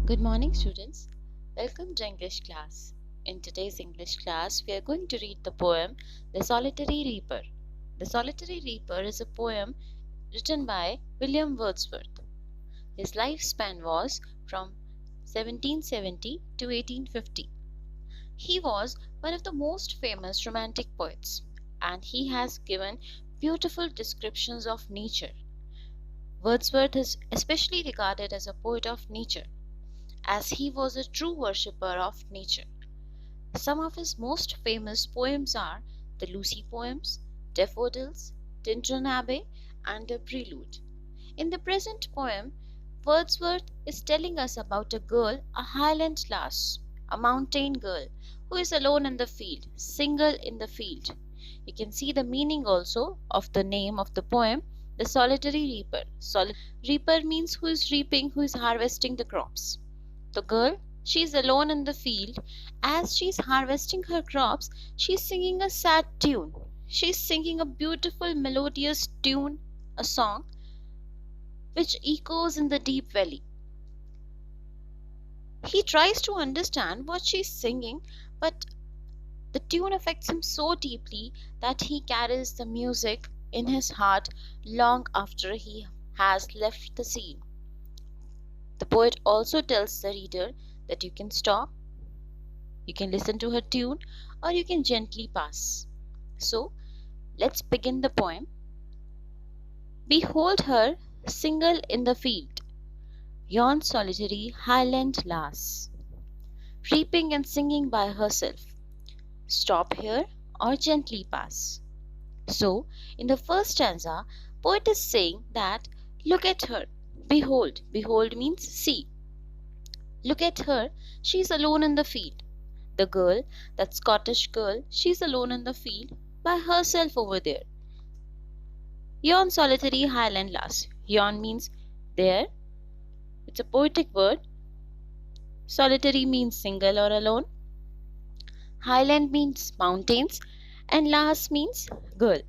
Good morning, students. Welcome to English class. In today's English class, we are going to read the poem The Solitary Reaper. The Solitary Reaper is a poem written by William Wordsworth. His lifespan was from 1770 to 1850. He was one of the most famous romantic poets, and he has given beautiful descriptions of nature. Wordsworth is especially regarded as a poet of nature, as he was a true worshipper of nature. Some of his most famous poems are the Lucy poems, Daffodils, Tintern Abbey, and the Prelude. In the present poem, Wordsworth is telling us about a girl, a Highland lass, a mountain girl, who is alone in the field, single in the field. You can see the meaning also of the name of the poem, The Solitary Reaper. Reaper means who is reaping, who is harvesting the crops. The girl, she is alone in the field. As she is harvesting her crops, she is singing a sad tune. She is singing a beautiful melodious tune, a song, which echoes in the deep valley. He tries to understand what she is singing, but the tune affects him so deeply that he carries the music in his heart long after he has left the scene. The poet also tells the reader that you can stop, you can listen to her tune, or you can gently pass. So, let's begin the poem. Behold her, single in the field, yon solitary Highland lass, reaping and singing by herself. Stop here or gently pass. So, in the first stanza, poet is saying that look at her. Behold. Behold means see. Look at her. She is alone in the field. The girl, that Scottish girl, she is alone in the field by herself over there. Yon solitary Highland lass. Yon means there. It's a poetic word. Solitary means single or alone. Highland means mountains. And lass means girl.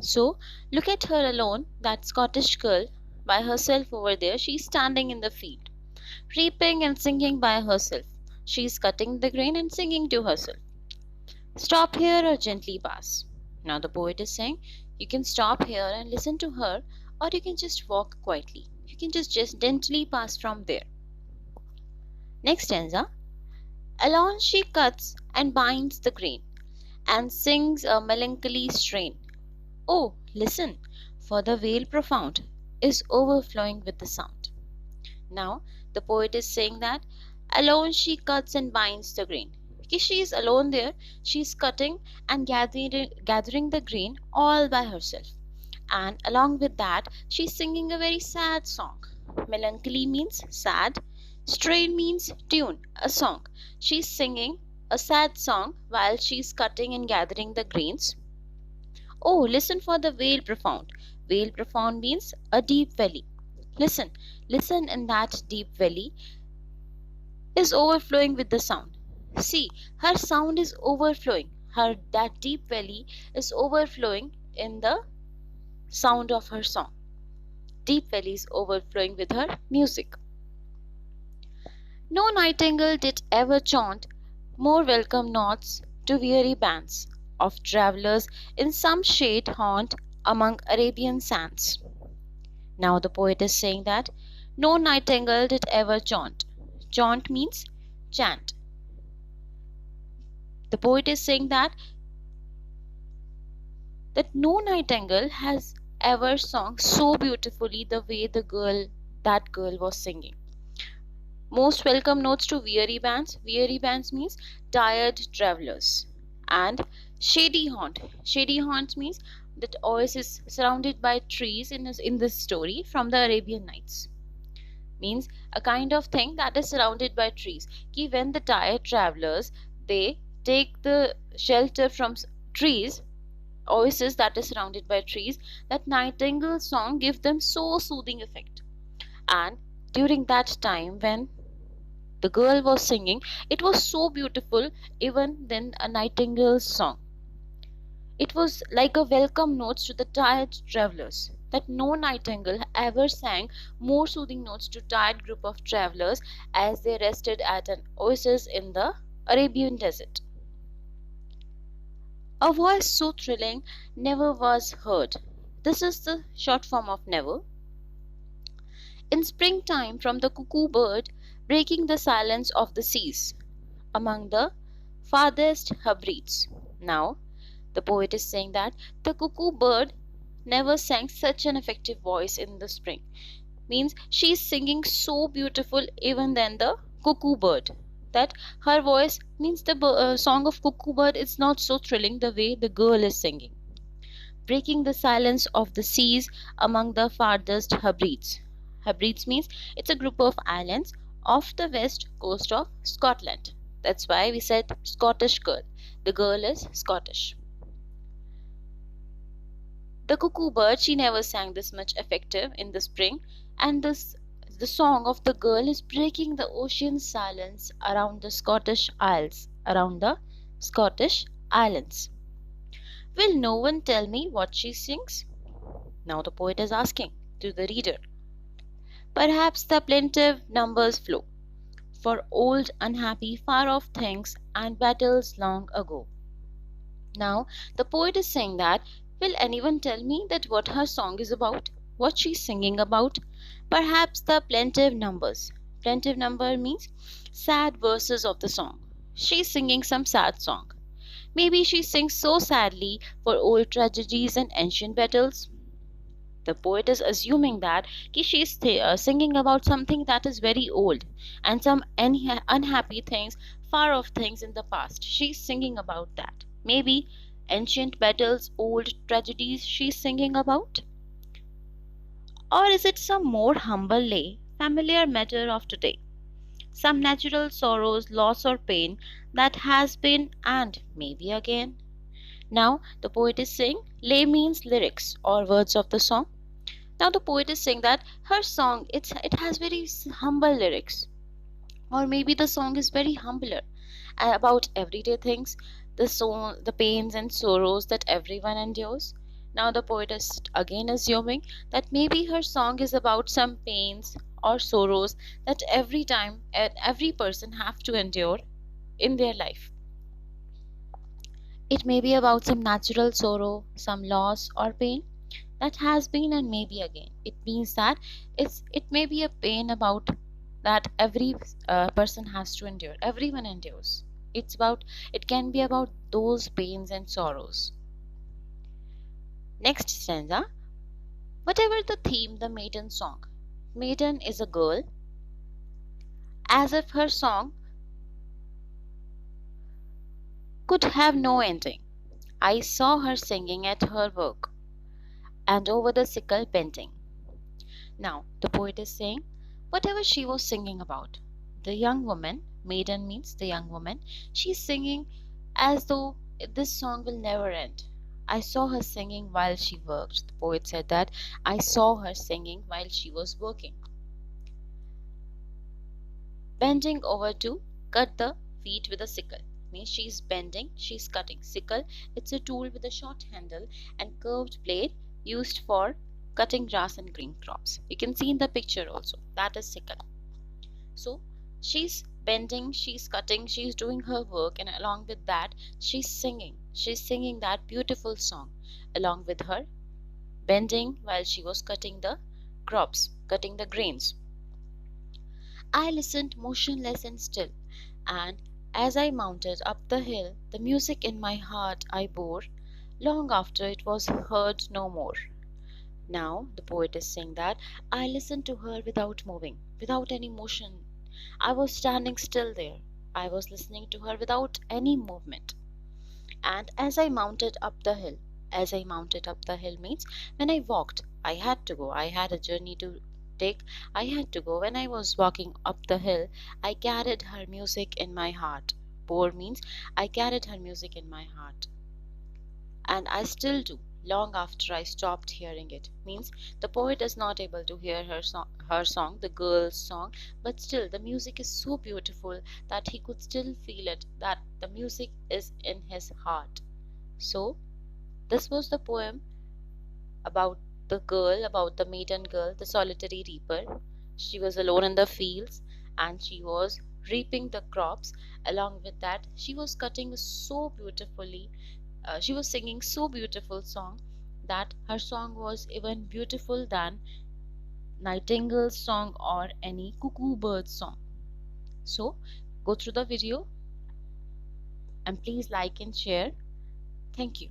So, look at her alone, that Scottish girl, by herself over there. She is standing in the field, reaping and singing by herself. She is cutting the grain and singing to herself. Stop here or gently pass. Now the poet is saying, you can stop here and listen to her, or you can just walk quietly. You can just gently pass from there. Next stanza. Alone she cuts and binds the grain, and sings a melancholy strain. Oh, listen, for the vale profound is overflowing with the sound. Now, the poet is saying that alone she cuts and binds the grain. She is alone there, she is cutting and gathering the grain all by herself. And along with that, she is singing a very sad song. Melancholy means sad, strain means tune, a song. She is singing a sad song while she is cutting and gathering the grains. Oh, listen for the vale profound. Vale profound means a deep valley. Listen, listen in that deep valley is overflowing with the sound. See, her sound is overflowing. That deep valley is overflowing in the sound of her song. Deep valley is overflowing with her music. No nightingale did ever chaunt more welcome notes to weary bands of travellers in some shade haunt among Arabian sands. Now the poet is saying that no nightingale did ever chaunt. Chaunt means chant. The poet is saying that no nightingale has ever sung so beautifully the way that girl was singing. Most welcome notes to weary bands. Weary bands means tired travelers. And shady haunt. Shady haunt means that oasis surrounded by trees in this story from the Arabian Nights. Means a kind of thing that is surrounded by trees. When the tired travelers, they take the shelter from trees, oasis that is surrounded by trees, that nightingale song gives them so soothing effect. And during that time when the girl was singing, it was so beautiful even than a nightingale's song. It was like a welcome note to the tired travelers. that no nightingale ever sang more soothing notes to tired group of travelers as they rested at an oasis in the Arabian desert. A voice so thrilling never was heard. This is the short form of never. In springtime, from the cuckoo bird, breaking the silence of the seas, among the farthest Hebrides. Now, the poet is saying that the cuckoo bird never sang such an effective voice in the spring. Means she is singing so beautiful even than the cuckoo bird. That her voice means the song of cuckoo bird is not so thrilling the way the girl is singing. Breaking the silence of the seas among the farthest Hebrides. Hebrides means it's a group of islands off the west coast of Scotland. That's why we said Scottish girl. The girl is Scottish. The cuckoo bird, she never sang this much effective in the spring, and the song of the girl is breaking the ocean silence around the Scottish Isles, around the Scottish Islands. Will no one tell me what she sings? Now the poet is asking to the reader. Perhaps the plaintive numbers flow for old, unhappy, far off things and battles long ago. Now the poet is saying that will anyone tell me that what her song is about? What she's singing about? Perhaps the plaintive numbers. Plaintive number means sad verses of the song. She's singing some sad song. Maybe she sings so sadly for old tragedies and ancient battles. The poet is assuming that she is singing about something that is very old and some unhappy things, far off things in the past. She's singing about that. Maybe ancient battles, old tragedies she's singing about? Or is it some more humble lay, familiar matter of today? Some natural sorrows, loss, or pain that has been and maybe again? Now, the poet is saying lay means lyrics or words of the song. Now, the poet is saying that her song it has very humble lyrics, or maybe the song is very humbler about everyday things, the pains and sorrows that everyone endures. Now, the poet is again assuming that maybe her song is about some pains or sorrows that every person have to endure in their life. It may be about some natural sorrow, some loss or pain that has been and maybe again. It means that it may be a pain about that every person has to endure. Everyone endures. It can be about those pains and sorrows. Next stanza. Whatever the theme, the maiden song. Maiden is a girl, as if her song could have no ending. I saw her singing at her work and over the sickle bending. Now, the poet is saying whatever she was singing about. The young woman, maiden means the young woman, she's singing as though this song will never end. I saw her singing while she worked. The poet said that I saw her singing while she was working. Bending over to cut the wheat with a sickle. Means she's bending, she's cutting. Sickle, it's a tool with a short handle and curved blade used for cutting grass and green crops. You can see in the picture also. That is sickle. So she's bending, she's cutting, she's doing her work, and along with that, she's singing. She's singing that beautiful song along with her bending while she was cutting the crops, cutting the grains. I listened motionless and still, and as I mounted up the hill, the music in my heart I bore, long after it was heard no more. Now, the poet is saying that I listened to her without moving, without any motion. I was standing still there. I was listening to her without any movement. And as I mounted up the hill means when I walked, I had to go. I had a journey to take. I had to go. When I was walking up the hill, I carried her music in my heart. Bore means I carried her music in my heart. And I still do long after I stopped hearing it. Means the poet is not able to hear her song, the girl's song, but still the music is so beautiful that he could still feel it, that the music is in his heart. So, this was the poem about the girl, about the maiden girl, the solitary reaper. She was alone in the fields and she was reaping the crops. Along with that, she was cutting so beautifully. She was singing so beautiful song that her song was even beautiful than nightingale's song or any cuckoo bird's song. So go through the video and please like and share. Thank you.